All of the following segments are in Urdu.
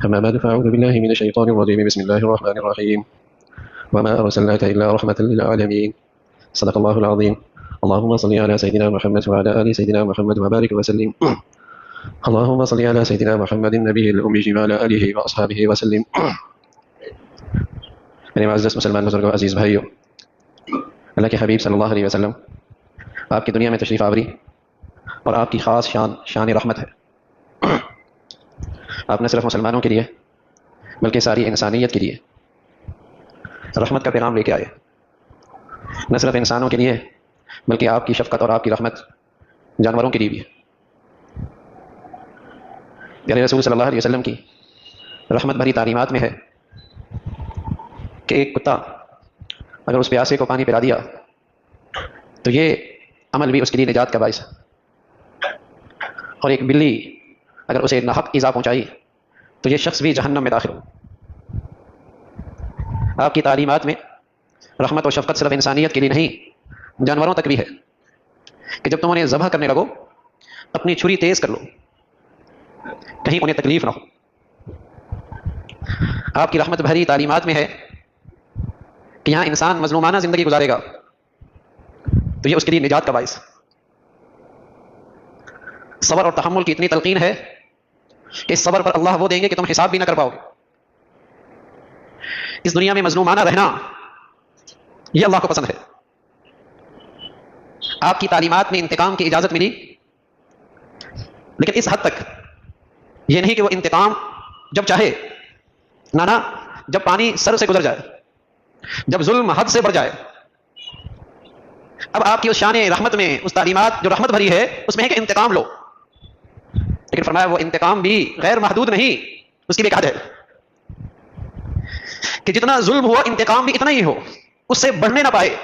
أما بعد فأعوذ بالله من الشيطان الرجيم. بسم الله الرحمن الرحيم. وما أرسلناك إلا رحمة للعالمين. صدق الله العظيم. اللهم صل على سيدنا محمد وعلى آل سيدنا محمد وبارك وسلم. اللهم صل على سيدنا محمد النبي الأمي وعلى آله وأصحابه وسلم. میرے معزز مسلمان بزرگوں، عزیز بھائیوں، اللہ کے حبیب صلی اللہ علیہ وسلم آپ کی دنیا میں تشریف آوری اور آپ کی خاص شان رحمت ہے۔ آپ نہ صرف مسلمانوں کے لیے بلکہ ساری انسانیت کے لیے رحمت کا پیغام لے کے آئے۔ نہ صرف انسانوں کے لیے بلکہ آپ کی شفقت اور آپ کی رحمت جانوروں کے لیے بھی ہے۔ پیارے رسول صلی اللہ علیہ وسلم کی رحمت بھری تعلیمات میں ہے کہ ایک کتا اگر اس پیاسے کو پانی پلا دیا تو یہ عمل بھی اس کے لیے نجات کا باعث ہے، اور ایک بلی اگر اسے ناحق ایذا پہنچائی تو یہ شخص بھی جہنم میں داخل ہو۔ آپ کی تعلیمات میں رحمت و شفقت صرف انسانیت کے لیے نہیں، جانوروں تک بھی ہے کہ جب تم انہیں ذبح کرنے لگو اپنی چھری تیز کر لو، کہیں انہیں تکلیف نہ ہو۔ آپ کی رحمت بھری تعلیمات میں ہے کہ یہاں انسان مظلومانہ زندگی گزارے گا تو یہ اس کے لیے نجات کا باعث۔ صبر اور تحمل کی اتنی تلقین ہے کہ اس صبر پر اللہ وہ دیں گے کہ تم حساب بھی نہ کر پاؤ۔ اس دنیا میں مظلومانہ رہنا یہ اللہ کو پسند ہے۔ آپ کی تعلیمات میں انتقام کی اجازت ملی، لیکن اس حد تک یہ نہیں کہ وہ انتقام جب چاہے، نہ جب پانی سر سے گزر جائے، جب ظلم حد سے بڑھ جائے۔ اب آپ کی اس شان رحمت میں، اس تعلیمات جو رحمت بھری ہے، اس میں ہے کہ انتقام لو، لیکن فرمایا وہ انتقام بھی غیر محدود نہیں، اس کی بھی ایک حد ہے کہ جتنا ظلم ہوا انتقام بھی اتنا ہی ہو، اس سے بڑھنے نہ پائے۔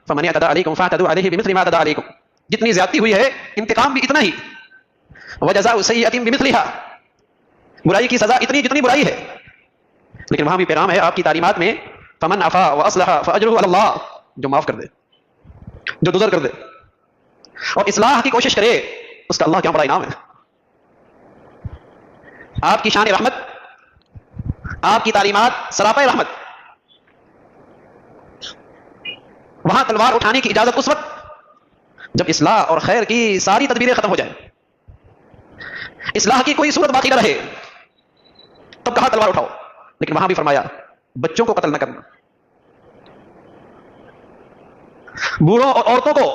فمن اعتدى عليكم فاعتدوا عليه بمثل ما اعتدى عليكم، جتنی زیادتی ہوئی ہے انتقام بھی اتنا ہی۔ وجزاء سيئة بمثلها، برائی کی سزا اتنی جتنی برائی ہے۔ لیکن وہاں بھی پیغام ہے آپ کی تعلیمات میں، فمن عفا واصلح فاجره على الله، جو معاف کر دے، جو درگزر کر دے اور اصلاح کی کوشش کرے، اس کا اللہ کیا بڑا انعام ہے۔ آپ کی شان رحمت، آپ کی تعلیمات سراپا رحمت۔ وہاں تلوار اٹھانے کی اجازت اس وقت جب اصلاح اور خیر کی ساری تدبیریں ختم ہو جائیں، اصلاح کی کوئی صورت باقی نہ رہے، تب کہاں تلوار اٹھاؤ۔ لیکن وہاں بھی فرمایا بچوں کو قتل نہ کرنا، بوڑھوں اور عورتوں کو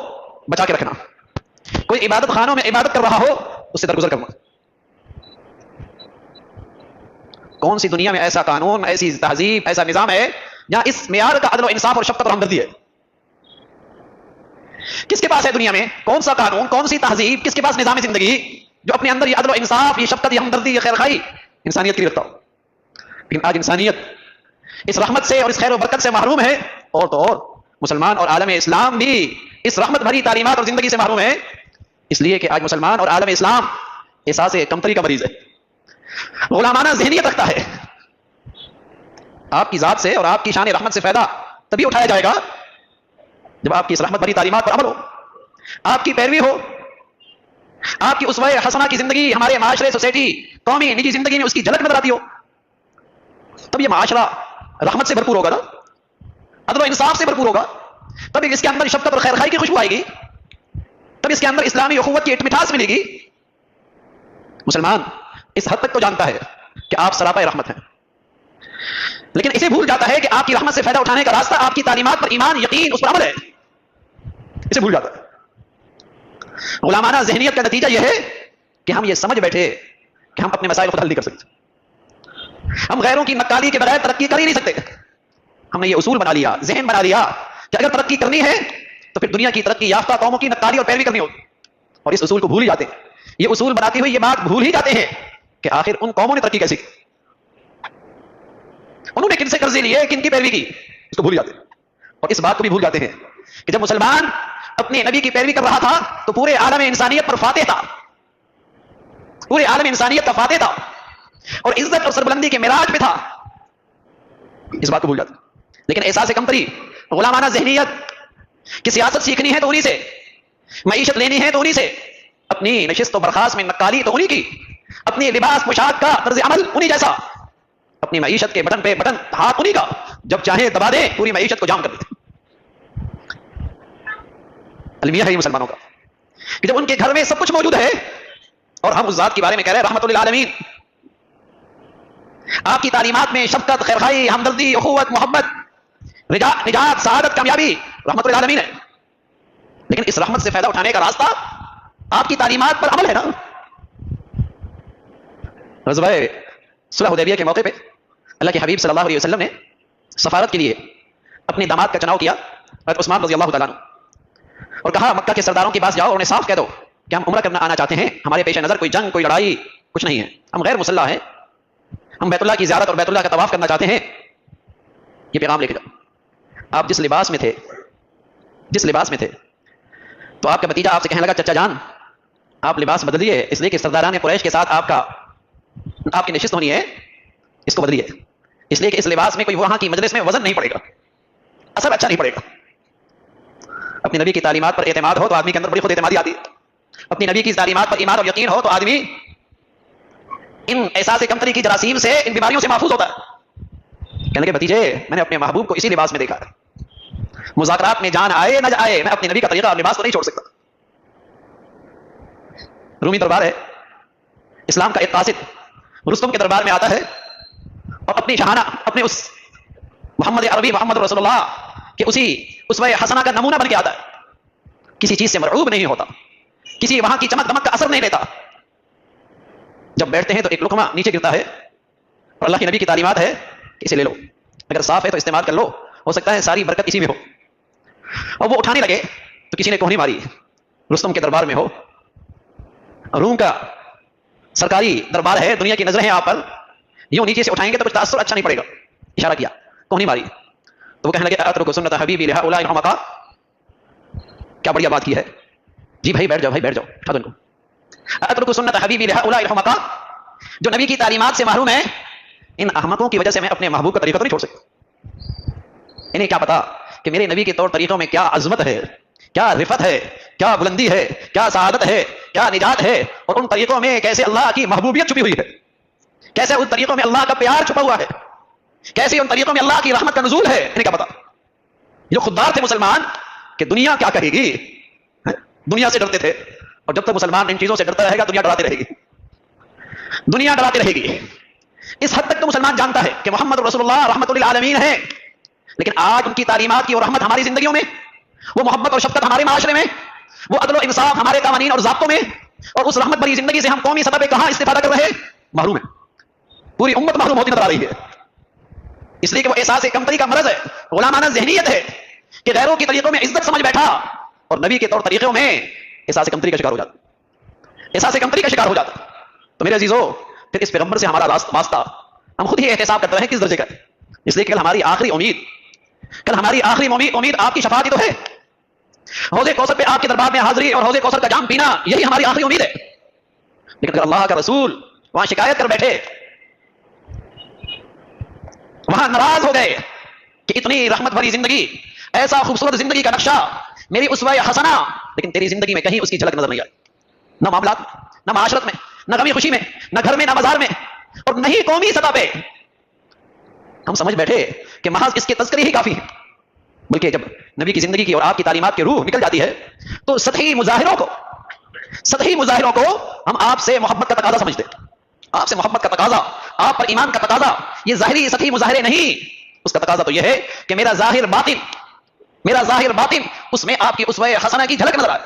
بچا کے رکھنا، کوئی عبادت خانوں میں عبادت کر رہا ہو اس سے درگزر کرنا۔ کون سی دنیا میں ایسا قانون، ایسی تہذیب، ایسا نظام ہے جہاں اس معیار کا عدل و انصاف اور شفقت اور ہمدردی ہے؟ کس کے پاس ہے دنیا میں؟ کون سا قانون، کون سی تہذیب، کس کے پاس نظام زندگی جو اپنے اندر یہ عدل و انصاف، یہ شفقت، یہ ہمدردی، یہ خیر خواہی انسانیت کے لیے رکھتا ہو؟ لیکن آج انسانیت اس رحمت سے اور اس خیر و برکت سے محروم ہے، اور تو اور مسلمان اور عالم اسلام بھی اس رحمت بھری تعلیمات اور زندگی سے محروم ہے، اس لیے کہ آج مسلمان اور عالم اسلام احساس کمتری کا مریض ہے، غلامانہ ذہنیت رکھتا ہے۔ آپ کی ذات سے اور آپ کی شان رحمت سے فائدہ تبھی اٹھایا جائے گا جب آپ کی اس رحمت بھری تعلیمات پر عمل ہو، آپ کی پیروی ہو، آپ کی اسوہ حسنہ کی زندگی ہمارے معاشرے، سوسائٹی، قومی، نجی زندگی میں اس کی جھلک نظر آتی ہو، تب یہ معاشرہ رحمت سے بھرپور ہوگا نا، عدل و انصاف سے بھرپور ہوگا، تب اس کے اندر شفقت اور خیر خواہی کی خوشبو آئے گی، تب اس کے اندر اسلامی اخوت کی مٹھاس ملے گی۔ مسلمان اس حد تک تو جانتا ہے کہ آپ سراپا رحمت ہیں، لیکن اسے بھول جاتا ہے کہ آپ کی رحمت سے فائدہ اٹھانے کا راستہ آپ کی تعلیمات پر ایمان، یقین، اس پر عمل ہے، اسے بھول جاتا ہے۔ غلامانہ ذہنیت کا نتیجہ یہ ہے کہ ہم یہ سمجھ بیٹھے کہ ہم اپنے مسائل کو حل نہیں کر سکتے، ہم غیروں کی نکالی کے بغیر ترقی کر ہی نہیں سکتے۔ ہم نے یہ اصول بنا لیا، ذہن بنا لیا کہ اگر ترقی کرنی ہے تو پھر دنیا کی ترقی یافتہ قوموں کی نکالی اور پیروی کرنی ہوگی، اور اس اصول کو بھول ہی جاتے ہیں۔ یہ اصول بناتے ہوئے یہ بات بھول ہی جاتے ہیں کہ آخر ان قوموں نے ترقی کیسی کی، انہوں نے کن سے قرضے لیے، کن کی پیروی کی، اس کو بھول جاتے ہیں۔ اور اس بات کو بھی بھول جاتے ہیں کہ جب مسلمان اپنے نبی کی پیروی کر رہا تھا تو پورے عالم انسانیت پر فاتح تھا، پورے عالم انسانیت کا فاتح تھا، اور عزت اور سربلندی کے معراج پہ تھا، اس بات کو بھول جاتے ہیں۔ لیکن احساس کمتری، غلامانہ ذہنیت کہ سیاست سیکھنی ہے تو انہی سے، معیشت لینی ہے تو انہی سے، اپنی نشست و برخاست میں نکالی تو انہی کی، اپنی لباس پوشاک کا طرز عمل انہی جیسا، اپنی معیشت کے بٹن پہ بٹن ہاتھ انہیں کا جب چاہے دبا دیں پوری معیشت کو جام کر دیتے. المیہ ہے مسلمانوں کا کہ جب ان کے گھر میں سب کچھ موجود ہے اور ہم اس ذات کے بارے میں کہہ رہے ہیں رحمت للعالمین. آپ کی تعلیمات میں شفقت، خیرخواہی، ہمدردی، اخوت، محبت، نجات، سعادت، کامیابی رحمت للعالمین ہے. لیکن اس رحمت سے فائدہ اٹھانے کا راستہ آپ کی تعلیمات پر عمل ہے نا. غزوہ صلح حدیبیہ کے موقع پہ اللہ کے حبیب صلی اللہ علیہ وسلم نے سفارت کے لیے اپنے داماد کا چناؤ کیا حضرت عثمان رضی اللہ تعالیٰ عنہ اور کہا مکہ کے سرداروں کے پاس جاؤ اور انہیں صاف کہہ دو کہ ہم عمرہ کرنا آنا چاہتے ہیں. ہمارے پیش نظر کوئی جنگ، کوئی لڑائی کچھ نہیں ہے. ہم غیر مسلح ہیں. ہم بیت اللہ کی زیارت اور بیت اللہ کا طواف کرنا چاہتے ہیں. یہ پیغام لے کے جاؤ. آپ جس لباس میں تھے تو آپ کا بھتیجا آپ سے کہنے لگا چچا جان آپ لباس بدلیے اس لیے کہ سرداران قریش کے ساتھ آپ کی نشست ہونی ہے. اس کو بدلیے اس لیے کہ اس لباس میں کوئی وہاں کی مجلس میں وزن نہیں پڑے گا، اثر اچھا نہیں پڑے گا. اپنی نبی کی تعلیمات پر اعتماد ہو تو آدمی کے اندر بڑی خود اعتمادی آتی ہے. اپنی نبی کی تعلیمات پر ایمان اور یقین ہو تو آدمی ان احساس کمتری کی جراثیم سے، ان بیماریوں سے محفوظ ہوتا ہے. کہنے کے بھتیجے میں نے اپنے محبوب کو اسی لباس میں دیکھا ہے. مذاکرات میں جان آئے نہ آئے میں اپنی نبی کا طریقہ اور لباس کو نہیں چھوڑ سکتا. رومی دربار ہے، اسلام کا ایک قاصد رستم کے دربار میں آتا ہے اور اپنی شہانہ اپنے اس محمد عربی محمد رسول اللہ کہ اسی اسوہ حسنہ کا نمونہ بن کے آتا ہے. کسی چیز سے مرعوب نہیں ہوتا، کسی وہاں کی چمک دمک کا اثر نہیں لیتا. جب بیٹھتے ہیں تو ایک لقمہ نیچے گرتا ہے اور اللہ کے نبی کی تعلیمات ہے کہ اسے لے لو، اگر صاف ہے تو استعمال کر لو، ہو سکتا ہے ساری برکت اسی میں ہو. اور وہ اٹھانے لگے تو کسی نے کوہنی ماری. رستم کے دربار میں ہو، روم کا سرکاری دربار ہے، دنیا کی نظریں ہیں آپ پر، یوں نیچے سے اٹھائیں گے تو کچھ تاثر اچھا نہیں پڑے گا. اشارہ کیا، کوہنی ماری تو وہ کہنے لگے اترک سنت حبیبی لہؤلاء الحمقاء. کیا بڑھیا بات کی ہے. جی بھائی بیٹھ جاؤ اٹھا دو ان کو. اترک سنت حبیبی لہؤلاء الحمقاء. جو نبی کی تعلیمات سے محروم ہیں ان احمقوں کی وجہ سے میں اپنے محبوب کا طریقہ تو نہیں چھوڑ سکتا. انہیں کیا پتا کہ میرے نبی کے طور طریقوں میں کیا عظمت ہے، کیا رفت ہے، کیا بلندی ہے، کیا سعادت ہے، کیا نجات ہے، اور ان طریقوں میں کیسے اللہ کی محبوبیت چھپی ہوئی ہے، کیسے ان طریقوں میں اللہ کا پیار چھپا ہوا ہے، کیسے ان طریقوں میں اللہ کی رحمت کا نزول ہے. انہیں کیا پتا. جو خوددار تھے مسلمان کہ دنیا کیا کہے گی، دنیا سے ڈرتے تھے. اور جب تک مسلمان ان چیزوں سے ڈرتا رہے گا دنیا ڈراتی رہے گی، دنیا ڈراتی رہے گی. اس حد تک تو مسلمان جانتا ہے کہ محمد رسول اللہ رحمت للعالمین ہے. لیکن آج ان کی تعلیمات کی اور رحمت ہماری زندگیوں میں، وہ محبت اور شفقت ہمارے معاشرے میں، وہ عدل و انصاف ہمارے قوانین اور ضابطوں میں، اور اس رحمت بھری زندگی سے ہم قومی سطح پہ کہاں استفادہ کر رہے ہیں؟ محروم ہیں. پوری امت محروم ہوتی نظر آ رہی ہے. اس لیے کہ وہ احساس کمتری کا مرض ہے، غلامانہ ذہنیت ہے کہ غیروں کے طریقوں میں عزت سمجھ بیٹھا اور نبی کے طور طریقوں میں احساس کمتری کا شکار ہو جاتا، احساس کمتری کا شکار ہو جاتا. تو میرے عزیزو پھر اس پیغمبر سے ہمارا واسطہ ہم خود ہی احتساب کرتے ہیں کس درجے کا ہے. اس لیے کہ کل ہماری آخری امید آپ کی شفاعت ہی تو ہے. حوض کوثر پہ آپ کے دربار میں حاضری اور حوض کوثر کا جام پینا یہی ہماری آخری امید ہے. لیکن اگر اللہ کا رسول وہاں شکایت کر بیٹھے، وہاں ناراض ہو گئے کہ اتنی رحمت بھری زندگی، ایسا خوبصورت زندگی کا نقشہ میری اسوہ حسنہ، لیکن تیری زندگی میں کہیں اس کی جھلک نظر نہیں آئی. نہ معاملات میں، نہ معاشرت میں، نہ غمی خوشی میں، نہ گھر میں، نہ بازار میں، اور نہیں قومی سطح پہ. ہم سمجھ بیٹھے کہ محض اس کے تذکرے ہی کافی ہے. بلکہ جب نبی کی زندگی کی اور آپ کی تعلیمات کی روح نکل جاتی ہے تو سطحی مظاہروں کو ہم آپ سے محبت کا تقاضا سمجھتے. آپ سے محبت کا تقاضا، آپ پر ایمان کا تقاضا یہ ظاہری سطحی مظاہرے نہیں. اس کا تقاضا تو یہ ہے کہ میرا ظاہر باطن اس میں آپ کی اسوہ حسنہ کی جھلک نظر آئے،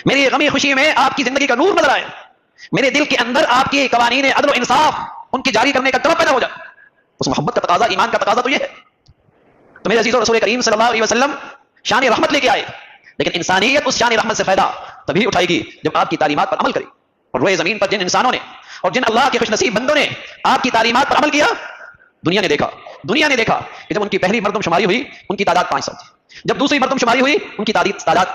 میری غمی خوشی میں آپ کی زندگی کا نور نظر آئے، میرے دل کے اندر آپ کی قوانین عدل و انصاف ان کی جاری کرنے کا طلب پیدا ہو جائے. اس محبت کا تقاضا، ایمان کا تقاضا تو یہ ہے. تو میرے عزیزو رسول کریم صلی اللہ علیہ وسلم شان رحمت لے کے آئے، لیکن انسانیت اس شان رحمت سے فائدہ تبھی اٹھائے گی جب آپ کی تعلیمات پر عمل کرے. اور روئے زمین پر جن انسانوں نے اور جن اللہ کے خوش نصیب بندوں نے آپ کی تعلیمات پر عمل کیا، دنیا نے دیکھا کہ جب ان کی پہلی مردم شماری ہوئی ان کی تعداد 500 تھی، جب دوسری مردم شماری ہوئی ان کی تعداد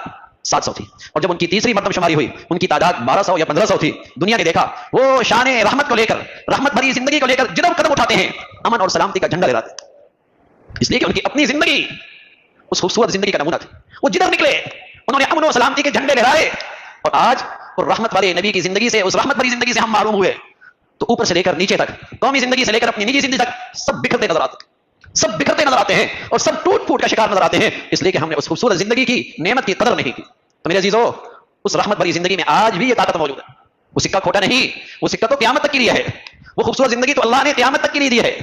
700 تھی، اور جب ان کی تیسری مردم شماری ہوئی ان کی تعداد 1200 یا 1500 تھی. دنیا نے دیکھا وہ شان رحمت کو لے کر، رحمت بھری زندگی کو لے کر جدم قدم اٹھاتے ہیں، امن اور سلامتی کا جھنڈا لہراتے ہیں. اس لیے کہ ان کی اپنی زندگی اس خوبصورت زندگی کا نمونہ تھی. وہ جدھر نکلے انہوں نے امن و سلامتی کے جھنڈے لہرائے. اور آج رحمت والے نبی کی زندگی سے، اس رحمت بھری زندگی سے ہم معروم ہوئے. تو اوپر سے لے کر نیچے تک، قومی زندگی سے لے کر اپنی نجی زندگی تک سب بکھرتے نظر آتے ہیں، سب بکھرتے نظر آتے ہیں اور سب ٹوٹ پھوٹ کا شکار نظر آتے ہیں، اس لیے کہ ہم نے اس خوبصورت زندگی کی نعمت کی قدر نہیں کی۔ تو میرے عزیزو، اس رحمت بھری زندگی میں آج بھی یہ طاقت موجود ہے، وہ سکہ کھوٹا نہیں، وہ سکہ تو قیامت تک کے لیے ہے، وہ خوبصورت زندگی تو اللہ نے قیامت تک کے لیے دی ہے،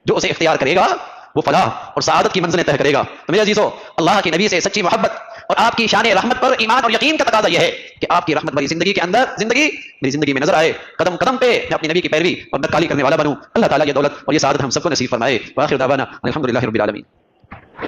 جو اسے اختیار کرے گا وہ فلاح اور سعادت کی منزلیں طے کرے گا۔ تو میرے عزیزو، اللہ کے نبی سے سچی محبت اور آپ کی شان رحمت پر ایمان اور یقین کا تقاضا یہ ہے کہ آپ کی رحمت بھری زندگی کے اندر زندگی میری زندگی میں نظر آئے، قدم قدم پہ میں اپنی نبی کی پیروی اور نقالی کرنے والا بنوں۔ اللہ تعالیٰ یہ دولت اور یہ سعادت ہم سب کو نصیب فرمائے۔ وآخر دعوانا الحمدللہ رب العالمین۔